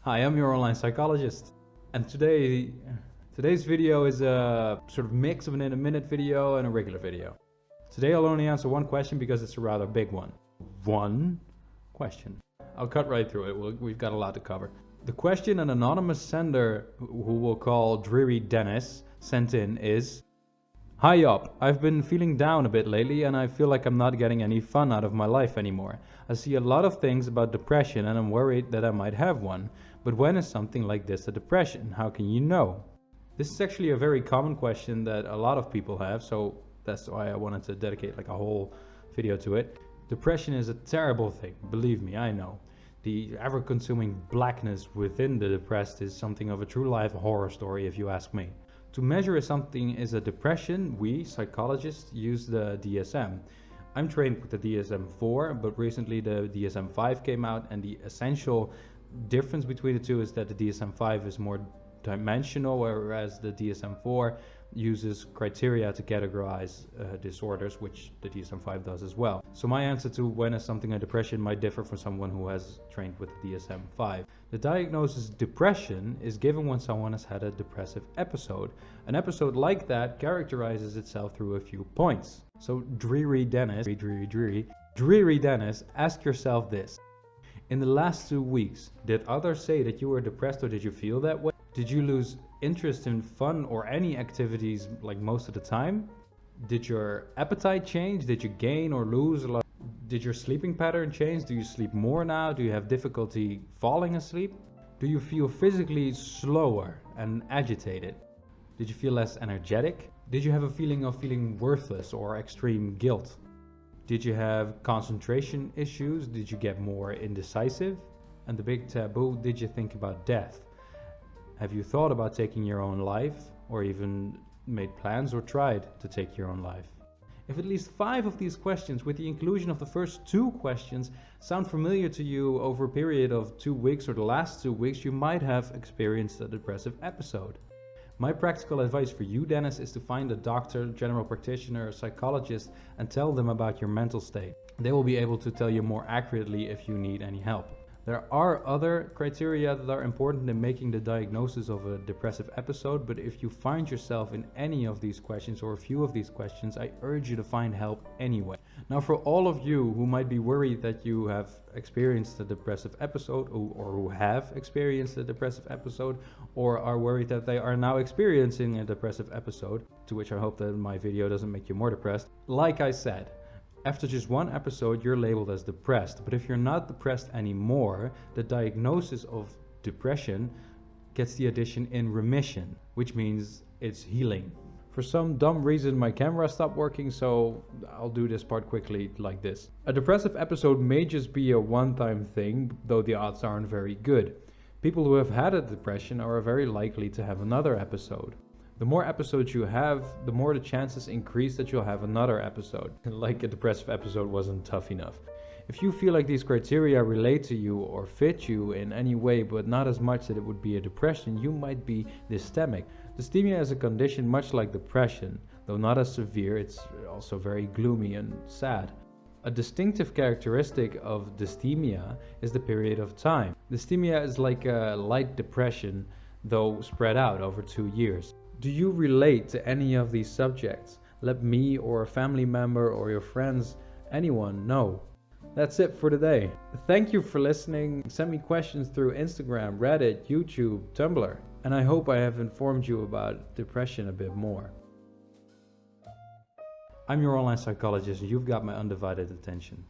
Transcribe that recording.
Hi, I'm your online psychologist, and today's video is a sort of mix of an in-a-minute video and a regular video. Today I'll only answer one question because it's a rather big one. One question. I'll cut right through it. We've got a lot to cover. The question an anonymous sender, who we'll call Dreary Dennis, sent in is: Hi up, I've been feeling down a bit lately and I feel like I'm not getting any fun out of my life anymore. I see a lot of things about depression and I'm worried that I might have one. But when is something like this a depression? How can you know? This is actually a very common question that a lot of people have, so that's why I wanted to dedicate like a whole video to it. Depression is a terrible thing, believe me, I know. The ever-consuming blackness within the depressed is something of a true life horror story if you ask me. To measure if something is a depression, we, psychologists, use the DSM. I'm trained with the DSM-4, but recently the DSM-5 came out, and the essential difference between the two is that the DSM-5 is more dimensional, whereas the DSM-4 uses criteria to categorize disorders, which the DSM-5 does as well. So my answer to when is something a depression might differ from someone who has trained with the DSM-5. The diagnosis depression is given when someone has had a depressive episode. An episode like that characterizes itself through a few points. So Dreary Dennis, ask yourself this. In the last 2 weeks, did others say that you were depressed, or did you feel that way? Did you lose interest in fun or any activities like most of the time? Did your appetite change? Did you gain or lose a lot? Did your sleeping pattern change? Do you sleep more now? Do you have difficulty falling asleep? Do you feel physically slower and agitated? Did you feel less energetic? Did you have a feeling of feeling worthless or extreme guilt? Did you have concentration issues? Did you get more indecisive? And the big taboo, did you think about death? Have you thought about taking your own life, or even made plans or tried to take your own life? If at least 5 of these questions, with the inclusion of the first 2 questions, sound familiar to you over a period of 2 weeks or the last 2 weeks, you might have experienced a depressive episode. My practical advice for you, Dennis, is to find a doctor, general practitioner, or psychologist and tell them about your mental state. They will be able to tell you more accurately if you need any help. There are other criteria that are important in making the diagnosis of a depressive episode, but if you find yourself in any of these questions or a few of these questions, I urge you to find help anyway. Now, for all of you who might be worried that you have experienced a depressive episode, or who have experienced a depressive episode, or are worried that they are now experiencing a depressive episode, to which I hope that my video doesn't make you more depressed, like I said, after just 1 episode, you're labeled as depressed. But if you're not depressed anymore, the diagnosis of depression gets the addition in remission, which means it's healing. For some dumb reason, my camera stopped working, so I'll do this part quickly like this. A depressive episode may just be a one-time thing, though the odds aren't very good. People who have had a depression are very likely to have another episode. The more episodes you have, the more the chances increase that you'll have another episode. Like a depressive episode wasn't tough enough. If you feel like these criteria relate to you or fit you in any way, but not as much that it would be a depression, you might be dystemic. Dysthemia is a condition much like depression, though not as severe. It's also very gloomy and sad. A distinctive characteristic of dysthemia is the period of time. Dysthemia is like a light depression, though spread out over 2 years. Do you relate to any of these subjects? Let me or a family member or your friends, anyone know. That's it for today. Thank you for listening. Send me questions through Instagram, Reddit, YouTube, Tumblr, and I hope I have informed you about depression a bit more. I'm your online psychologist and you've got my undivided attention.